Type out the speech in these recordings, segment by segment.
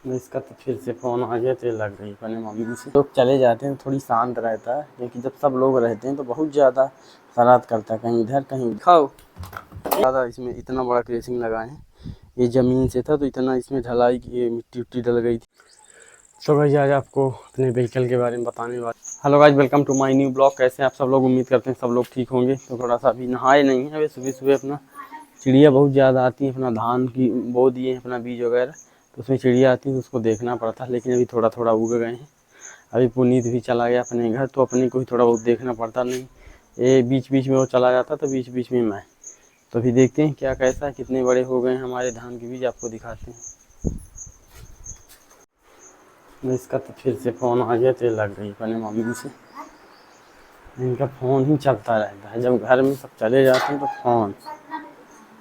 इसका तो फिर से फ़ोन आ गया तो लग रही अपने मम्मी से। लोग चले जाते हैं थोड़ी शांत रहता है, क्योंकि जब सब लोग रहते हैं तो बहुत ज़्यादा शरारत करता है, कहीं इधर कहीं खाओ ज़्यादा। इसमें इतना बड़ा क्रेसिंग लगाए हैं, ये ज़मीन से था तो इतना इसमें ढलाई की मिट्टी उट्टी डल गई थी। तो गाइस आज आपको अपने व्हीकल के बारे में बताने वाले। Hello guys, welcome to my new blog. कैसे हैं आप सब लोग? उम्मीद करते हैं सब लोग ठीक होंगे। तो थोड़ा सा अभी नहाए नहीं है, वे सुबह सुबह अपना चिड़िया बहुत ज़्यादा आती है, अपना धान की बो दिए हैं अपना बीज वगैरह, तो उसमें चिड़िया आती है तो उसको देखना पड़ता है। लेकिन अभी थोड़ा थोड़ा उग गए हैं। अभी पुनीत भी चला गया अपने घर, तो अपने को ही थोड़ा बहुत देखना पड़ता। नहीं ये बीच बीच में वो चला जाता तो बीच बीच में मैं। तो अभी देखते हैं क्या कैसा है, कितने बड़े हो गए हैं हमारे धान के बीज, आपको दिखाते हैं। इसका तो फिर से फ़ोन आ गया तो लग रही अपने मम्मी से। इनका फ़ोन ही चलता रहता है, जब घर में सब चले जाते हैं तो फ़ोन,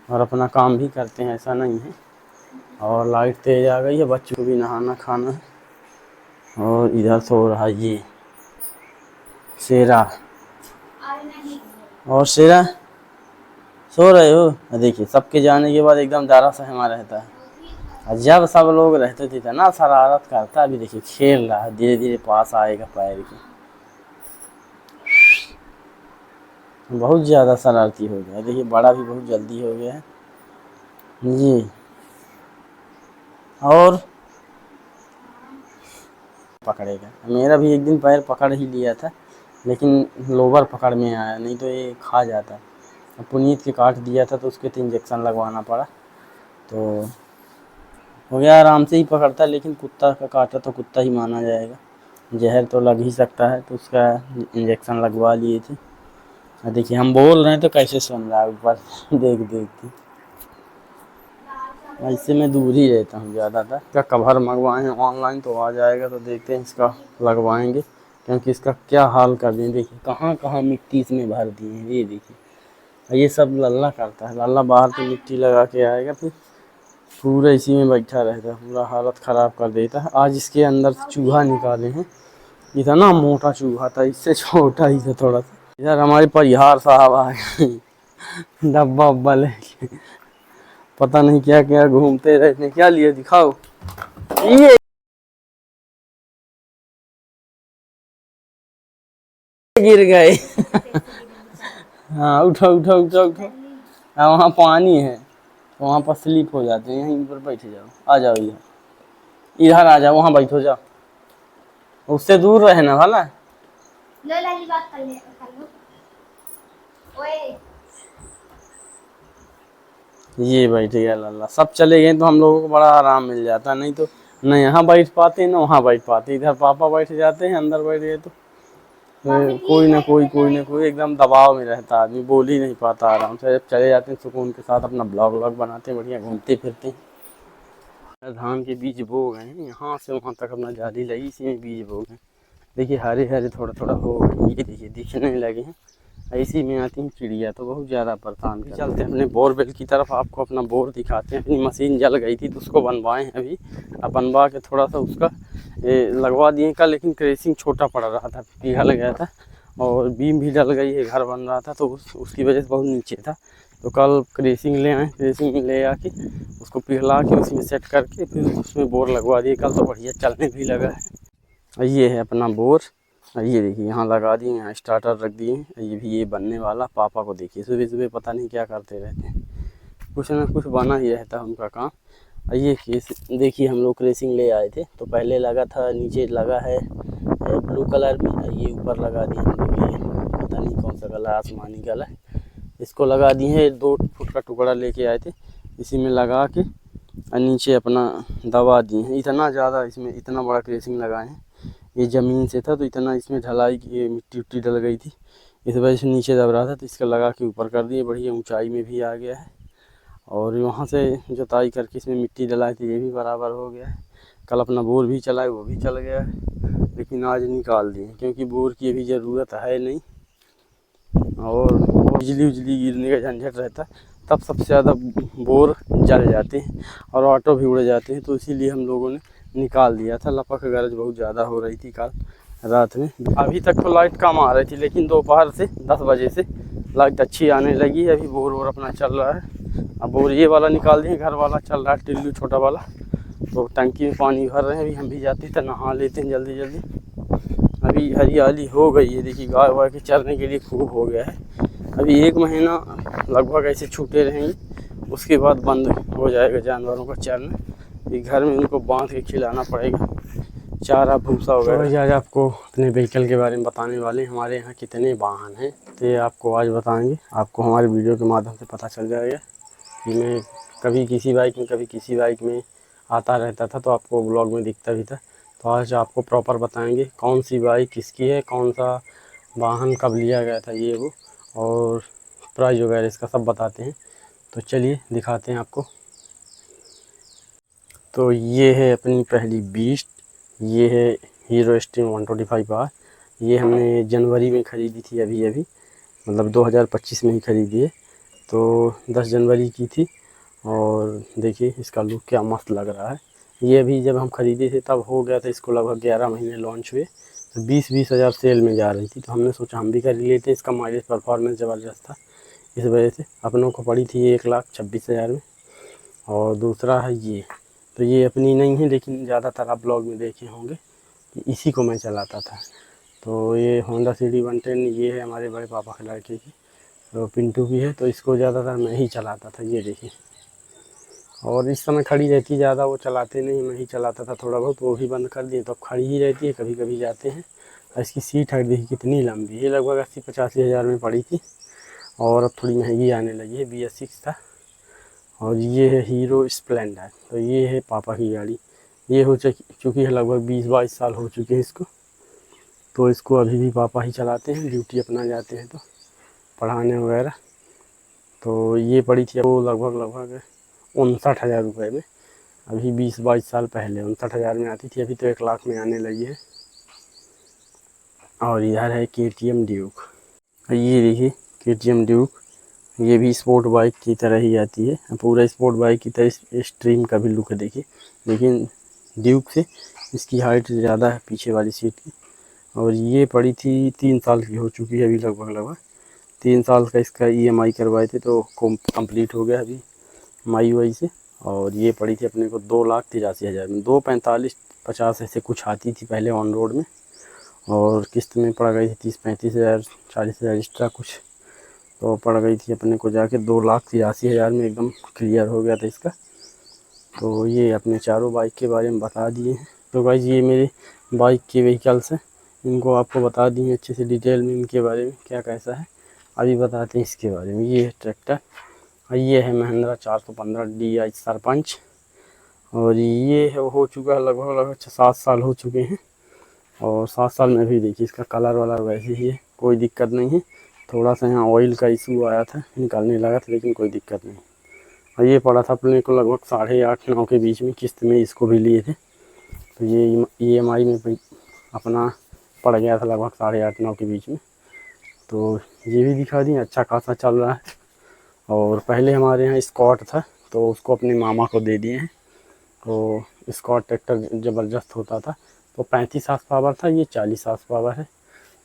और अपना काम भी करते हैं, ऐसा नहीं है। और लाइट तेज आ गई है, बच्चों को भी नहाना खाना है। और इधर सो रहा ये शेरा, और शेरा सो रहे हो। देखिए सबके जाने के बाद एकदम डरा सहमा रहता है, और जब सब लोग रहते थे ना शरारत करता। अभी देखिए खेल रहा है, धीरे धीरे पास आएगा पैर के। बहुत ज़्यादा शरारती हो गया, देखिए बड़ा भी बहुत जल्दी हो गया है जी। और पकड़ेगा, मेरा भी एक दिन पैर पकड़ ही लिया था, लेकिन लोवर पकड़ में आया, नहीं तो ये खा जाता। पुनीत के काट दिया था तो उसके तो इंजेक्शन लगवाना पड़ा, तो हो गया आराम से ही पकड़ता। लेकिन कुत्ता का काटा तो कुत्ता ही माना जाएगा, जहर तो लग ही सकता है, तो उसका इंजेक्शन लगवा लिए थे। देखिए हम बोल रहे हैं तो कैसे सुन रहा है ऊपर देख देख के। इससे मैं दूर ही रहता हूँ ज़्यादातर। इसका कवर मंगवाए हैं ऑनलाइन, तो आ जाएगा तो देखते हैं इसका लगवाएंगे, क्योंकि इसका क्या हाल कर दिए। देखिए कहाँ कहाँ मिट्टी इसमें भर दी है, ये देखिए। ये सब लल्ला करता है, लल्ला बाहर से मिट्टी लगा के आएगा, फिर पूरा इसी में बैठा रहता है, पूरा हालत ख़राब कर देता है। आज इसके अंदर से चूहा निकाले हैं, इतना मोटा चूहा था, इससे छोटा ही था थोड़ा सा। इधर हमारे परिहार साहब आ गए डब्बा उब्बा लेके, पता नहीं क्या क्या घूमते रहते। क्या लिए दिखाओ, ये गिर गए हाँ उठो उठो उठो उठो। हाँ वहाँ पानी है, तो वहाँ पर स्लिप हो जाते हैं। यहीं पर बैठ जाओ, आ जाओ इधर, इधर आ जाओ, वहाँ बैठो जाओ, उससे दूर रहे ना भला। बात कर लो। ओए ये बैठ गया लल्ला। सब चले गए तो हम लोगों को बड़ा आराम मिल जाता, नहीं तो न यहाँ बैठ पाते न वहाँ बैठ पाते। इधर पापा बैठ जाते हैं, अंदर बैठ गए तो कोई ना कोई एकदम दबाव में रहता, आदमी बोल ही नहीं पाता आराम से। जब चले जाते हैं सुकून के साथ, अपना ब्लॉग व्लॉग बनाते हैं, बढ़िया घूमते फिरते हैं। धान के बीज बो गए हैं, यहाँ से वहाँ तक अपना जाली लगी, इसी में बीज बो गए। देखिए हरे हरे थोड़ा थोड़ा हो गए, ये देखिए दिखने लगे हैं। इसी में आती हैं चिड़िया, तो बहुत ज़्यादा परेशान कर। चलते हैं अपने बोरवेल की तरफ, आपको अपना बोर दिखाते हैं। अपनी मशीन जल गई थी तो उसको बनवाए हैं अभी। अब बनवा के थोड़ा सा उसका लगवा दिए कल, लेकिन क्रेसिंग छोटा पड़ रहा था, पिघल गया था, और बीम भी डल गई है। घर बन रहा था तो उसकी वजह से बहुत नीचे था, तो कल क्रेसिंग ले आए। क्रेसिंग ले आके उसको पिघला के उसमें सेट करके फिर उसमें बोर लगवा दिए कल, तो बढ़िया चलने भी लगा है। ये है अपना बोर, ये देखिए यहाँ लगा दिए, यहाँ स्टार्टर रख दिए। ये बनने वाला। पापा को देखिए सुबह सुबह पता नहीं क्या करते रहते हैं, कुछ ना कुछ बना ही रहता है उनका काम। ये केस देखिए, हम लोग रेसिंग ले आए थे, तो पहले लगा था नीचे लगा है ब्लू कलर में, ये ऊपर लगा दिए हम लोग, ये पता नहीं कौन सा कलर, आसमानी कलर, इसको लगा दिए हैं। 2 फुट का टुकड़ा लेके आए थे, इसी में लगा के और नीचे अपना दबा दिए हैं। इतना ज़्यादा इसमें इतना बड़ा क्रेसिंग लगाए हैं, ये ज़मीन से था तो इतना इसमें ढलाई की मिट्टी उट्टी डल गई थी, इस वजह से नीचे दब रहा था, तो इसका लगा के ऊपर कर दिए। बढ़िया ऊंचाई में भी आ गया है, और वहाँ से जुताई करके इसमें मिट्टी डलाई थी, ये भी बराबर हो गया है। कल अपना बोर भी चलाए, वो भी चल गया है, लेकिन आज निकाल दिए क्योंकि बोर की अभी ज़रूरत है नहीं, और बिजली उजली गिरने का झंझट रहता है, तब सबसे ज़्यादा बोर जल जाते हैं और ऑटो भी उड़ जाते हैं। तो इसीलिए हम लोगों ने निकाल दिया था। लपक गरज बहुत ज़्यादा हो रही थी कल रात में। अभी तक तो लाइट कम आ रही थी, लेकिन दोपहर से 10 बजे से लाइट अच्छी आने लगी है। अभी बोर वोर अपना चल रहा है। अब बोर ये वाला निकाल दिए, घर वाला चल रहा है टिल्लू छोटा वाला, तो टंकी में पानी भर रहे हैं। अभी हम भी जाते तो नहा लेते हैं जल्दी जल्दी। अभी हरियाली हो गई है, देखिए गाय वाय के चरने के लिए खूब हो गया है। अभी 1 महीना लगभग ऐसे छूटे रहेंगे, उसके बाद बंद हो जाएगा जानवरों का चरना। ये घर में उनको बांध के खिलाना पड़ेगा, चारा भूसा वगैरह। तो आज आपको अपने व्हीकल के बारे में बताने वाले हैं, हमारे यहाँ कितने वाहन हैं तो ये आपको आज बताएंगे। आपको हमारे वीडियो के माध्यम से पता चल जाएगा कि मैं कभी किसी बाइक में कभी किसी बाइक में आता रहता था, तो आपको ब्लॉग में दिखता भी था। तो आज आपको प्रॉपर बताएंगे कौन सी बाइक किसकी है, कौन सा वाहन कब लिया गया था, ये वो और प्राइस वगैरह इसका सब बताते हैं। तो चलिए दिखाते हैं आपको। तो ये है अपनी पहली बीस्ट, ये है हीरो स्ट्रीम 125R। ये हमने जनवरी में ख़रीदी थी, अभी मतलब 2025 में ही ख़रीदी है। तो 10 जनवरी की थी और देखिए इसका लुक क्या मस्त लग रहा है। ये अभी जब हम ख़रीदे थे तब हो गया था इसको लगभग 11 महीने लॉन्च हुए, तो 20-20 हज़ार सेल में जा रही थी। तो हमने सोचा हम भी खरीद लेते। इसका माइलेज परफॉर्मेंस ज़बरदस्त था, इस वजह से अपनों को पड़ी थी 1,26,000 में। और दूसरा है ये, तो ये अपनी नहीं है लेकिन ज़्यादातर आप ब्लॉग में देखे होंगे कि इसी को मैं चलाता था। तो ये होंडा CD 110, ये है हमारे बड़े पापा के लड़के की, तो पिंटू भी है, तो इसको ज़्यादातर मैं ही चलाता था। ये देखिए, और इस समय खड़ी रहती है, ज़्यादा वो चलाते नहीं, मैं ही चलाता था थोड़ा बहुत, वो भी बंद कर दिए। तो अब खड़ी ही रहती है, कभी कभी जाते हैं। और इसकी सीट हाइट देखिए कितनी लंबी है, लगभग 80-85 हज़ार में पड़ी थी और अब थोड़ी महंगी आने लगी है। BS6 था। और ये है हीरो स्प्लेंडर, तो ये है पापा की गाड़ी। ये हो चुकी है लगभग 20-22 साल हो चुके हैं इसको। तो इसको अभी भी पापा ही चलाते हैं, ड्यूटी अपना जाते हैं तो पढ़ाने वगैरह। तो ये पड़ी थी वो लगभग 59,000 रुपये में, अभी 20-22 साल पहले 59,000 में आती थी, अभी तो 1 लाख में आने लगी है। और इधर है KTM ड्यूक, ये देखिए KTM ड्यूक, ये भी स्पोर्ट बाइक की तरह ही आती है, पूरा स्पोर्ट बाइक की तरह। स्ट्रीम का भी लुक है देखिए, लेकिन ड्यूक से इसकी हाइट ज़्यादा है पीछे वाली सीट की। और ये पड़ी थी 3 साल की हो चुकी है अभी, लगभग 3 साल का इसका EMI करवाए थे, तो कंप्लीट हो गया अभी MIUI से। और ये पड़ी थी अपने को 2,83,000 में, 2,45,50 ऐसे कुछ आती थी पहले ऑन रोड में, और किस्त में पड़ गई थी 30-35 हज़ार, 40 हज़ार एक्स्ट्रा कुछ, तो पड़ गई थी अपने को जाके 2,83,000 में, एकदम क्लियर हो गया था इसका। तो ये अपने चारों बाइक के बारे में बता दिए हैं। तो गाइस ये मेरे बाइक के व्हीकल्स हैं, इनको आपको बता दिए अच्छे से डिटेल में, इनके बारे में क्या कैसा है। अभी बताते हैं इसके बारे में। ये है ट्रैक्टर, ये है महिंद्रा 415 DI सरपंच, और ये है हो चुका है लगभग 7 साल हो चुके हैं। और 7 साल में भी देखिए इसका कलर वाला वैसे ही है, कोई दिक्कत नहीं है। थोड़ा सा यहाँ ऑयल का इशू आया था, निकालने लगा था, लेकिन कोई दिक्कत नहीं। और ये पड़ा था अपने को लगभग 8.5-9 के बीच में, किस्त में इसको भी लिए थे। तो ये EMI में अपना पड़ गया था लगभग 8.5-9 के बीच में। तो ये भी दिखा दिए, अच्छा खासा चल रहा है। और पहले हमारे यहाँ स्कॉट था, तो उसको अपने मामा को दे दिए हैं। तो स्कॉट ट्रैक्टर ज़बरदस्त होता था, तो 35 हार्स पावर था, ये 40 हार्स पावर है,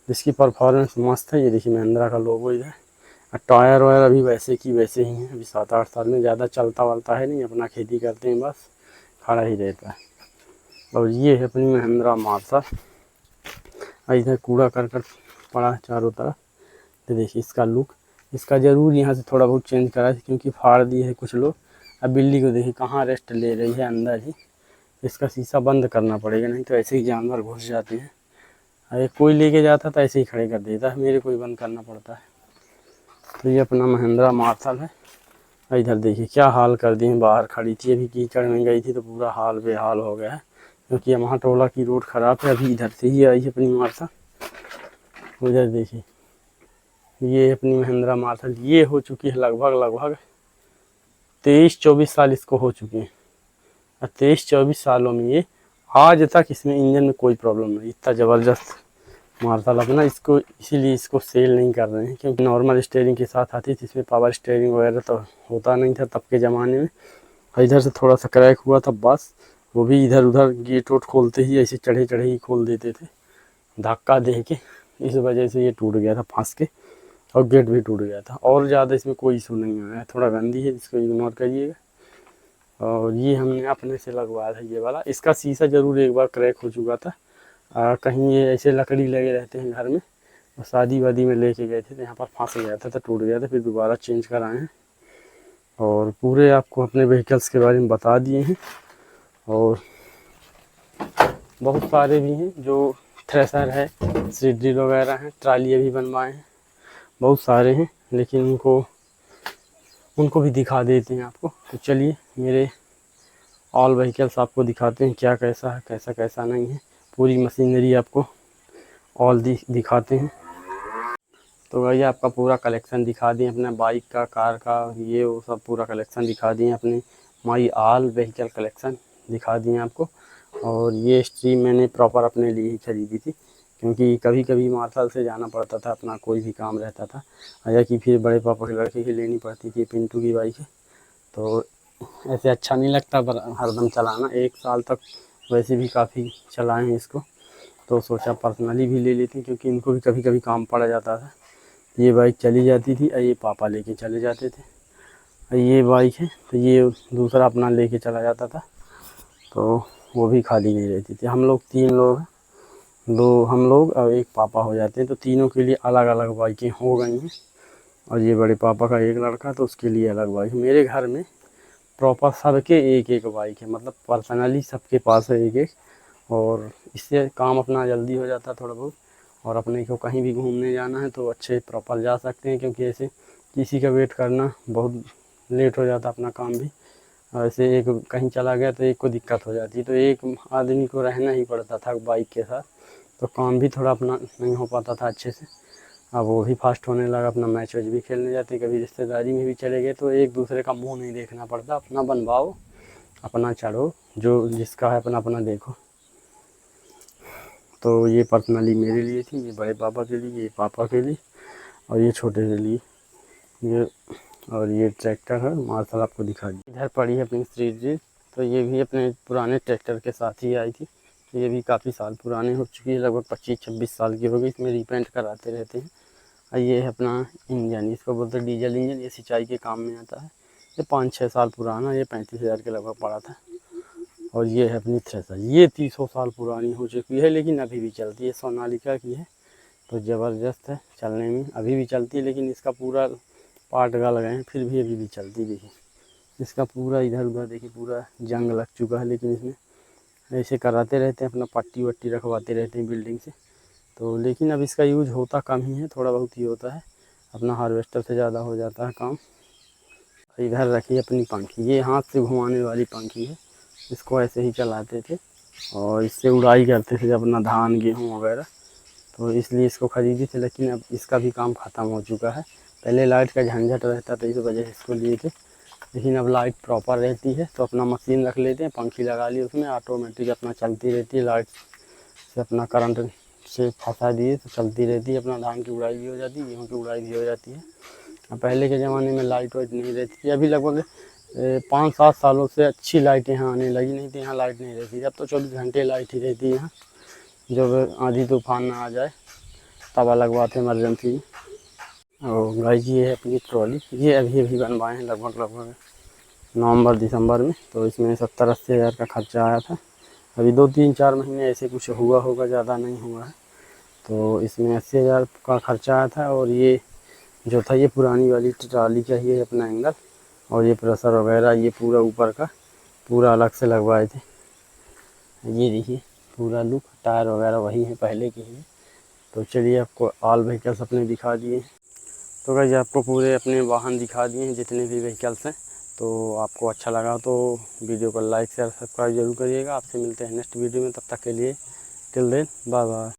जिसकी परफॉर्मेंस मस्त है। ये देखिए महिंद्रा का लोगो इधर। और टायर वायर अभी वैसे की वैसे ही हैं, अभी 7-8 साल में, ज़्यादा चलता वलता है नहीं, अपना खेती करते हैं बस, खड़ा ही रहता है। और ये है अपनी महिंद्रा मार्शल। इधर कूड़ा करकट पड़ा है चारों तरफ। तो देखिए इसका लुक, इसका ज़रूर यहाँ से थोड़ा बहुत चेंज करा है, क्योंकि फाड़ दिए है कुछ लोग। अब बिल्ली को देखिए कहाँ रेस्ट ले रही है, अंदर ही। इसका शीशा बंद करना पड़ेगा, नहीं तो ऐसे ही जानवर घुस जाते हैं। अरे कोई लेके जाता तो ऐसे ही खड़े कर देता है, मेरे को ही बंद करना पड़ता है। तो ये अपना महिंद्रा मार्शल है। इधर देखिए क्या हाल कर दिए, बाहर खड़ी थी, अभी कीचड़ में गई थी तो पूरा हाल बेहाल हो गया है, क्योंकि यहाँ टोला की रोड ख़राब है। अभी इधर से ही आई है अपनी मार्शल। उधर देखिए ये अपनी महिंद्रा मार्शल, ये हो चुकी है लगभग 23-24 साल इसको हो चुके हैं। और 23-24 सालों में ये आज तक इसमें इंजन में कोई प्रॉब्लम नहीं। इतना ज़बरदस्त मार्शल अपना, इसको इसीलिए इसको सेल नहीं कर रहे हैं, क्योंकि नॉर्मल स्टीयरिंग के साथ आती थी, इसमें पावर स्टीयरिंग वगैरह तो होता नहीं था तब के ज़माने में। इधर से थोड़ा सा क्रैक हुआ था बस, वो भी इधर उधर गेट वोट खोलते ही ऐसे चढ़े चढ़े ही खोल देते थे, धक्का दे के, इस वजह से ये टूट गया था फंस के, और गेट भी टूट गया था। और ज़्यादा इसमें कोई इशू नहीं आया है, थोड़ा गंदी है, इसको इग्नोर करिएगा। और ये हमने अपने से लगवाया था ये वाला। इसका शीशा ज़रूर एक बार क्रैक हो चुका था। कहीं ये ऐसे लकड़ी लगे रहते हैं घर में, और शादी वादी में लेके गए थे तो यहाँ पर फंस गया था तो टूट गया था, फिर दोबारा चेंज कराए हैं। और पूरे आपको अपने व्हीकल्स के बारे में बता दिए हैं। और बहुत सारे भी हैं, जो थ्रेसर है, सीड ड्रिल वगैरह हैं, ट्रालियाँ भी बनवाए हैं, बहुत सारे हैं, लेकिन उनको भी दिखा देते हैं आपको। तो चलिए मेरे ऑल व्हीकल्स आपको दिखाते हैं, क्या कैसा है, कैसा कैसा नहीं है। पूरी मशीनरी आपको ऑल दिखाते हैं। तो भैया आपका पूरा कलेक्शन दिखा दिए, अपना बाइक का, कार का, ये वो सब पूरा कलेक्शन दिखा दिए अपने। माई ऑल व्हीकल कलेक्शन दिखा दिए आपको। और ये स्ट्रीम मैंने प्रॉपर अपने लिए ही खरीदी थी, क्योंकि कभी कभी मार्शल से जाना पड़ता था, अपना कोई भी काम रहता था, या कि फिर बड़े पापा के लड़के की लेनी पड़ती थी, पिंटू की बाइक है। तो ऐसे अच्छा नहीं लगता हरदम चलाना। 1 साल तक वैसे भी काफ़ी चलाए हैं इसको, तो सोचा पर्सनली भी ले लेते हैं, क्योंकि इनको भी कभी कभी काम पड़ जाता था। ये बाइक चली जाती थी, ये पापा लेके चले जाते थे। ये बाइक है तो ये दूसरा अपना लेके चला जाता था, तो वो भी खाली नहीं रहती थी। हम लोग 3 लोग हैं, 2 हम लोग और 1 पापा हो जाते हैं, तो तीनों के लिए अलग अलग बाइकें हो गई हैं। और ये बड़े पापा का एक लड़का, तो उसके लिए अलग बाइक। मेरे घर में प्रॉपर सबके एक एक बाइक है, मतलब पर्सनली सबके पास है एक एक। और इससे काम अपना जल्दी हो जाता है थोड़ा बहुत, और अपने को कहीं भी घूमने जाना है तो अच्छे प्रॉपर जा सकते हैं, क्योंकि ऐसे किसी का वेट करना बहुत लेट हो जाता अपना काम भी। और ऐसे एक कहीं चला गया तो एक को दिक्कत हो जाती, तो एक आदमी को रहना ही पड़ता था बाइक के साथ, तो काम भी थोड़ा अपना नहीं हो पाता था अच्छे से। अब वो भी फास्ट होने लगा, अपना मैच वैच भी खेलने जाते, कभी रिश्तेदारी में भी चले गए तो एक दूसरे का मुंह नहीं देखना पड़ता, अपना बनवाओ, अपना चढ़ो, जो जिसका है अपना अपना देखो। तो ये पर्सनली मेरे लिए थी, ये बड़े पापा के लिए, ये पापा के लिए, और ये छोटे के लिए ये। और ये ट्रैक्टर है मार्शल, आपको दिखा दी। इधर पड़ी है अपनी सीड ड्रिल, तो ये भी अपने पुराने ट्रैक्टर के साथ ही आई थी। ये भी काफ़ी साल पुरानी हो चुकी है, लगभग 25-26 साल की हो गई। इसमें रिपेंट कराते रहते हैं। और ये है अपना इंजन, इसको बोलते हैं डीजल इंजन, ये सिंचाई के काम में आता है। ये 5-6 साल पुराना, ये 35,000 के लगभग पड़ा था। और ये है अपनी थ्रेसर, ये 300 साल पुरानी हो चुकी है, लेकिन अभी भी चलती है, सोनालिका की है, तो ज़बरदस्त है चलने में, अभी भी चलती है। लेकिन इसका पूरा पार्ट गल गए हैं, फिर भी अभी भी चलती भी है। इसका पूरा इधर उधर देखिए पूरा जंग लग चुका है, लेकिन इसमें ऐसे कराते रहते हैं, अपना पट्टी वट्टी रखवाते रहते हैं बिल्डिंग से। तो लेकिन अब इसका यूज होता कम ही है, थोड़ा बहुत ही होता है, अपना हार्वेस्टर से ज़्यादा हो जाता है काम। इधर रखी अपनी पंखी, ये हाथ से घुमाने वाली पंखी है, इसको ऐसे ही चलाते थे और इससे उड़ाई करते थे अपना धान गेहूँ वगैरह, तो इसलिए इसको ख़रीदी थी। लेकिन अब इसका भी काम ख़त्म हो चुका है। पहले लाइट का झंझट रहता था, इस वजह से इसको लिए थे, लेकिन अब लाइट प्रॉपर रहती है, तो अपना मशीन रख लेते हैं, पंखी लगा ली उसमें, ऑटोमेटिक अपना चलती रहती है, लाइट से अपना करंट से फंसा दिए तो चलती रहती है, अपना धान की उड़ाई भी हो जाती है, गेहूँ की उड़ाई भी हो जाती है। अब पहले के ज़माने में लाइट वाइट नहीं रहती थी, अभी लगभग 5-7 सालों से अच्छी लाइटें यहाँ आने लगी, नहीं तो यहाँ लाइट नहीं रहती थी। अब तो 24 घंटे लाइट ही रहती है यहाँ, जब आंधी तूफान ना आ जाए तब लगवाते इमरजेंसी। और गाइस ये है अपनी ट्रॉली, ये अभी अभी बनवाए हैं, लगभग नवंबर दिसंबर में। तो इसमें 70-80 हज़ार का खर्चा आया था। अभी 2-3-4 महीने ऐसे कुछ हुआ होगा, ज़्यादा नहीं हुआ है। तो इसमें 80,000 का खर्चा आया था। और ये जो था ये पुरानी वाली ट्राली का ही है अपना एंगल, और ये प्रेशर वगैरह ये पूरा ऊपर का पूरा अलग से लगवाए थे। ये देखिए पूरा लुक, टायर वगैरह वही है पहले के ही। तो चलिए आपको ऑल व्हीकल्स अपने दिखा दिए। तो गाइस आपको पूरे अपने वाहन दिखा दिए हैं, जितने भी व्हीकल्स हैं। तो आपको अच्छा लगा तो वीडियो को लाइक शेयर सब्सक्राइब जरूर करिएगा। आपसे मिलते हैं नेक्स्ट वीडियो में, तब तक के लिए टिल देन बाय बाय।